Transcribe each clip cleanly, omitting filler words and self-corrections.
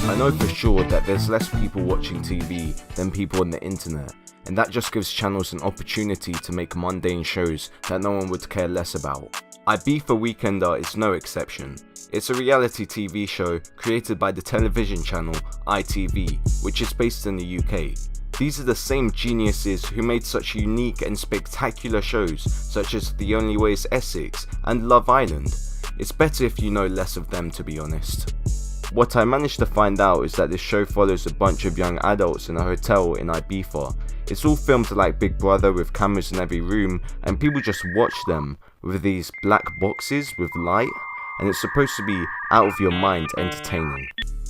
I know for sure that there's less people watching TV than people on the internet, and that just gives channels an opportunity to make mundane shows that no one would care less about. Ibiza Weekender is no exception. It's a reality TV show created by the television channel ITV, which is based in the UK. These are the same geniuses who made such unique and spectacular shows such as The Only Way is Essex and Love Island. It's better if you know less of them, to be honest. What I managed to find out is that this show follows a bunch of young adults in a hotel in Ibiza. It's all filmed like Big Brother with cameras in every room, and people just watch them with these black boxes with light, and it's supposed to be out of your mind entertaining.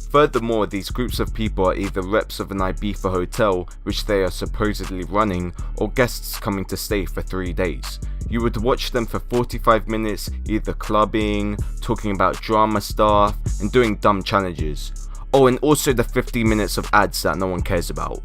Furthermore, these groups of people are either reps of an Ibiza hotel, which they are supposedly running, or guests coming to stay for 3 days. You would watch them for 45 minutes, either clubbing, talking about drama stuff, and doing dumb challenges. Oh, and also the 50 minutes of ads that no one cares about.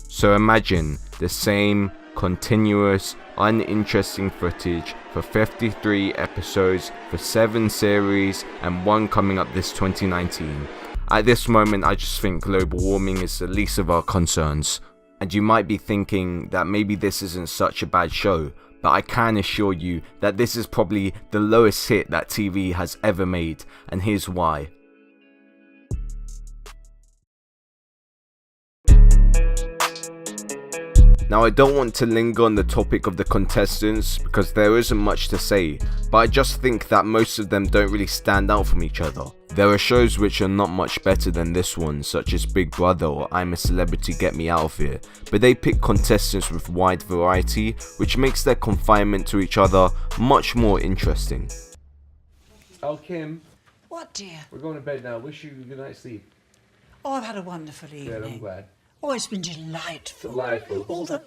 So imagine the same continuous, uninteresting footage for 53 episodes for 7 series and 1 coming up this 2019. At this moment, I just think global warming is the least of our concerns. And you might be thinking that maybe this isn't such a bad show, but I can assure you that this is probably the lowest hit that TV has ever made, and here's why. Now, I don't want to linger on the topic of the contestants because there isn't much to say, but I just think that most of them don't really stand out from each other. There are shows which are not much better than this one, such as Big Brother or I'm a Celebrity, Get Me Out of Here, but they pick contestants with wide variety, which makes their confinement to each other much more interesting. Oh, Kim. What, dear? We're going to bed now. Wish you a good night's sleep. Oh, I've had a wonderful evening. Good, I'm glad. Oh, it's been delightful. Delightful. All the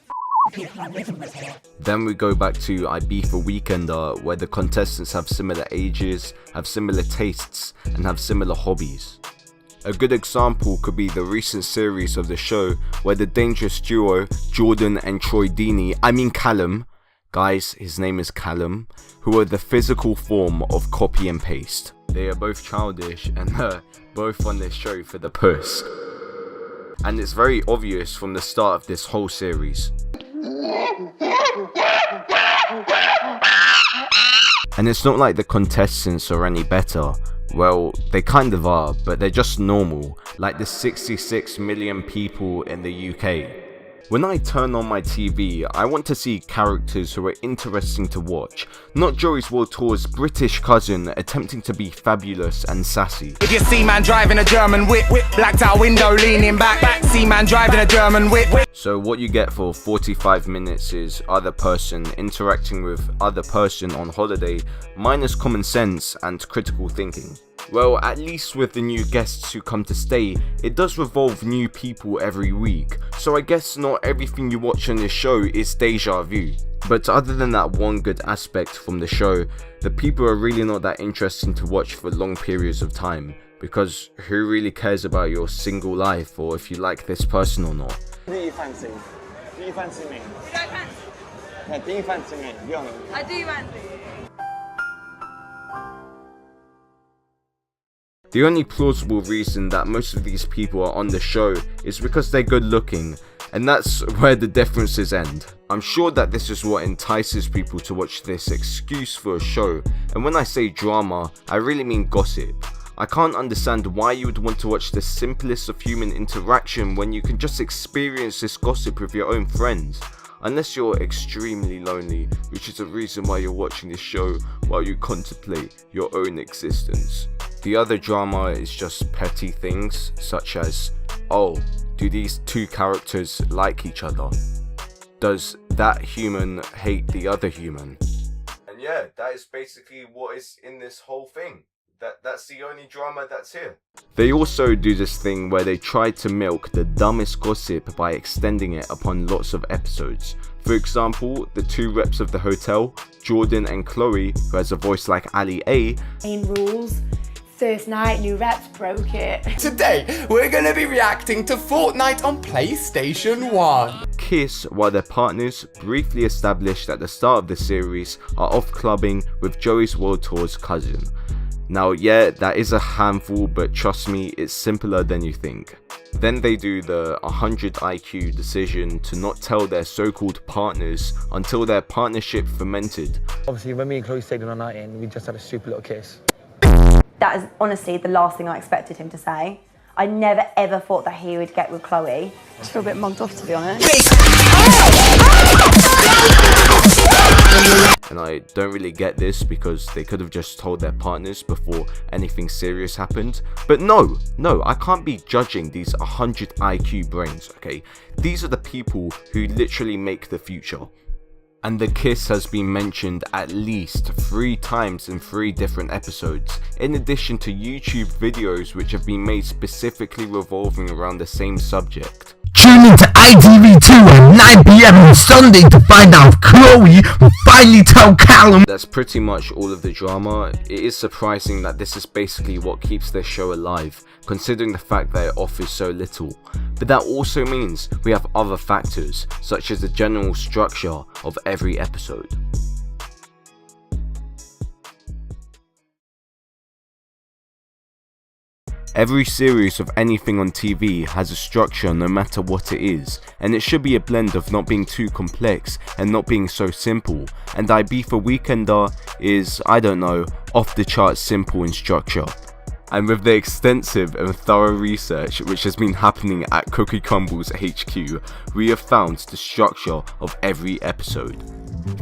people I'm living with here. Then we go back to Ibiza Weekender, where the contestants have similar ages, have similar tastes, and have similar hobbies. A good example could be the recent series of the show where the dangerous duo Jordan and Troy Deeney, Callum, guys, his name is Callum, who are the physical form of copy and paste. They are both childish and both on this show for the puss. And it's very obvious from the start of this whole series. And it's not like the contestants are any better. Well, they kind of are, but they're just normal, like the 66 million people in the UK. When I turn on my TV, I want to see characters who are interesting to watch, not Joris Waltor's British cousin attempting to be fabulous and sassy. If you see man driving a German whip, blacked out window leaning back, see man driving a German whip. So what you get for 45 minutes is other person interacting with other person on holiday, minus common sense and critical thinking. Well, at least with the new guests who come to stay, it does revolve new people every week, so I guess not everything you watch on this show is deja vu. But other than that one good aspect from the show, the people are really not that interesting to watch for long periods of time, because who really cares about your single life or if you like this person or not? Do you fancy? Do you fancy me? You don't fancy? Yeah, do you fancy me? Be honest. I do fancy. The only plausible reason that most of these people are on the show is because they're good looking, and that's where the differences end. I'm sure that this is what entices people to watch this excuse for a show, and when I say drama, I really mean gossip. I can't understand why you would want to watch the simplest of human interaction when you can just experience this gossip with your own friends. Unless you're extremely lonely, which is a reason why you're watching this show while you contemplate your own existence. The other drama is just petty things, such as, oh, do these two characters like each other? Does that human hate the other human? And yeah, that is basically what is in this whole thing. That's the only drama that's here. They also do this thing where they try to milk the dumbest gossip by extending it upon lots of episodes. For example, the two reps of the hotel, Jordan and Chloe, who has a voice like Ali A. Main rules. First night, new reps broke it. Today, we're going to be reacting to Fortnite on PlayStation 1. kiss while their partners, briefly established at the start of the series, are off clubbing with Joey's World Tour's cousin. Now yeah, that is a handful, but trust me, it's simpler than you think. Then they do the 100 IQ decision to not tell their so-called partners until their partnership fermented. Obviously, when me and Chloe stayed on our night in, we just had a super little kiss. That is honestly the last thing I expected him to say. I never ever thought that he would get with Chloe. I just feel a bit mugged off, to be honest. And I don't really get this because they could have just told their partners before anything serious happened. But no, I can't be judging these 100 IQ brains, okay? These are the people who literally make the future. And the kiss has been mentioned at least 3 times in 3 different episodes, in addition to YouTube videos which have been made specifically revolving around the same subject. Tune into ITV2 at 9 PM on Sunday to find out if Chloe will finally tell Callum. That's pretty much all of the drama. It is surprising that this is basically what keeps their show alive, considering the fact that it offers so little. But that also means we have other factors, such as the general structure of every episode. Every series of anything on TV has a structure no matter what it is, and it should be a blend of not being too complex and not being so simple, and Ibiza Weekender is, I don't know, off the charts simple in structure. And with the extensive and thorough research which has been happening at Cookie Crumble's HQ, we have found the structure of every episode.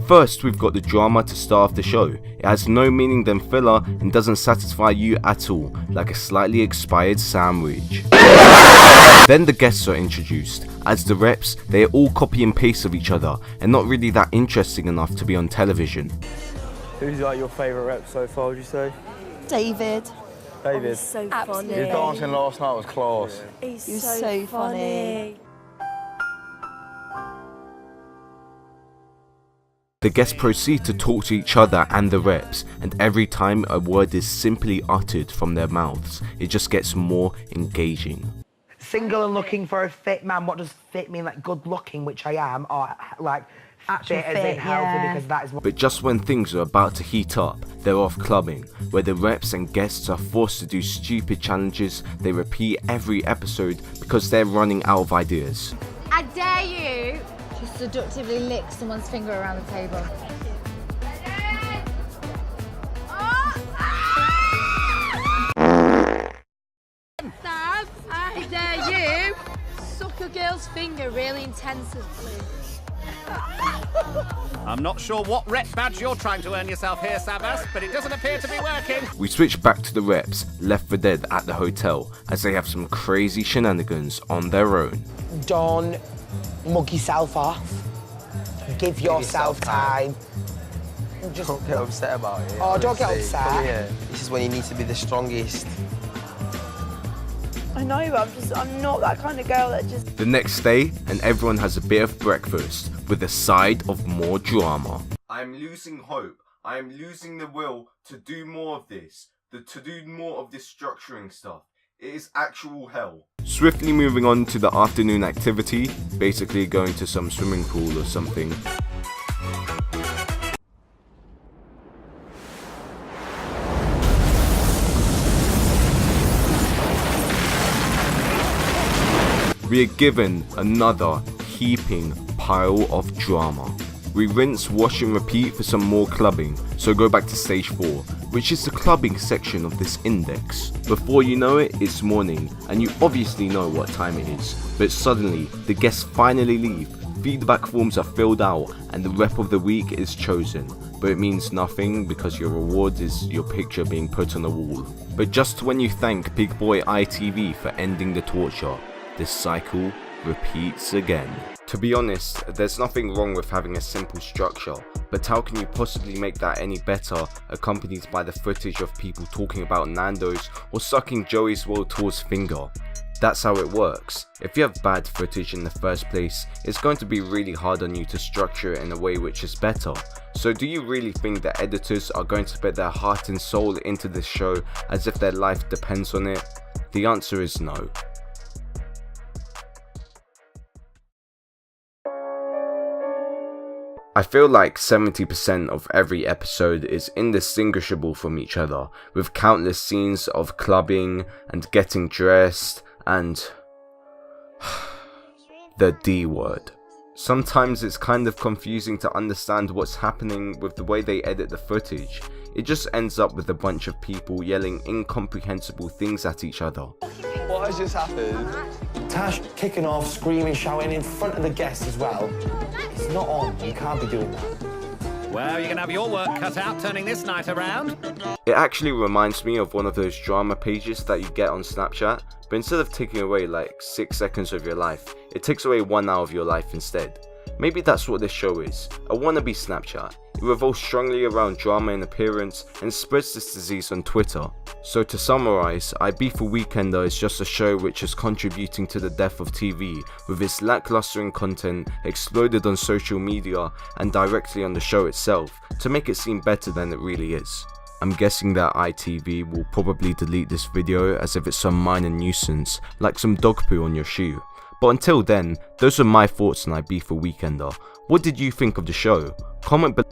First, we've got the drama to start off the show. It has no meaning than filler and doesn't satisfy you at all, like a slightly expired sandwich. Then the guests are introduced. As the reps, they are all copy and paste of each other and not really that interesting enough to be on television. Who's like your favourite rep so far, would you say? David. David? So Absolutely. His dancing last night was class. He's so funny. The guests proceed to talk to each other and the reps, and every time a word is simply uttered from their mouths, it just gets more engaging. Single and looking for a fit man. What does fit mean? Like good looking, which I am, or like fit as in healthy, because that is what. But just when things are about to heat up, they're off clubbing, where the reps and guests are forced to do stupid challenges they repeat every episode because they're running out of ideas. I dare you to seductively lick someone's finger around the table. Sam, I dare you suck a girl's finger really intensively. I'm not sure what rep badge you're trying to earn yourself here, Sabas, but it doesn't appear to be working. We switch back to the reps, left for dead at the hotel, as they have some crazy shenanigans on their own. Don't mug yourself off. Give yourself time. Just Don't get upset about it. Oh, don't get honestly. upset. Yeah. This is when you need to be the strongest. I know, but I'm not that kind of girl that just... The next day, and everyone has a bit of breakfast, with a side of more drama. I am losing hope. I am losing the will to do more of this. To do more of this structuring stuff. It is actual hell. Swiftly moving on to the afternoon activity, basically going to some swimming pool or something. We are given another heaping pile of drama. We rinse, wash and repeat for some more clubbing, so go back to stage 4, which is the clubbing section of this index. Before you know it, it's morning, and you obviously know what time it is, but suddenly, the guests finally leave, feedback forms are filled out, and the rep of the week is chosen. But it means nothing because your reward is your picture being put on the wall. But just when you thank Big Boy ITV for ending the torture, this cycle repeats again. To be honest, there's nothing wrong with having a simple structure, but how can you possibly make that any better accompanied by the footage of people talking about Nando's or sucking Joey's World Tour's finger? That's how it works. If you have bad footage in the first place, it's going to be really hard on you to structure it in a way which is better. So do you really think that editors are going to put their heart and soul into this show as if their life depends on it? The answer is no. I feel like 70% of every episode is indistinguishable from each other, with countless scenes of clubbing and getting dressed and the D word. Sometimes it's kind of confusing to understand what's happening with the way they edit the footage. It just ends up with a bunch of people yelling incomprehensible things at each other. What has just happened? Tash kicking off, screaming, shouting in front of the guests as well. It's not on. You can't be doing that. Well, you can have your work cut out turning this night around. It actually reminds me of one of those drama pages that you get on Snapchat, but instead of taking away like 6 seconds of your life, it takes away 1 hour of your life instead. Maybe that's what this show is, a wannabe Snapchat. It revolves strongly around drama and appearance and spreads this disease on Twitter. So to summarise, Ibiza Weekender is just a show which is contributing to the death of TV, with its lackluster in content exploded on social media and directly on the show itself to make it seem better than it really is. I'm guessing that ITV will probably delete this video as if it's some minor nuisance, like some dog poo on your shoe. But until then, those are my thoughts on Ibiza Weekender. What did you think of the show? Comment below.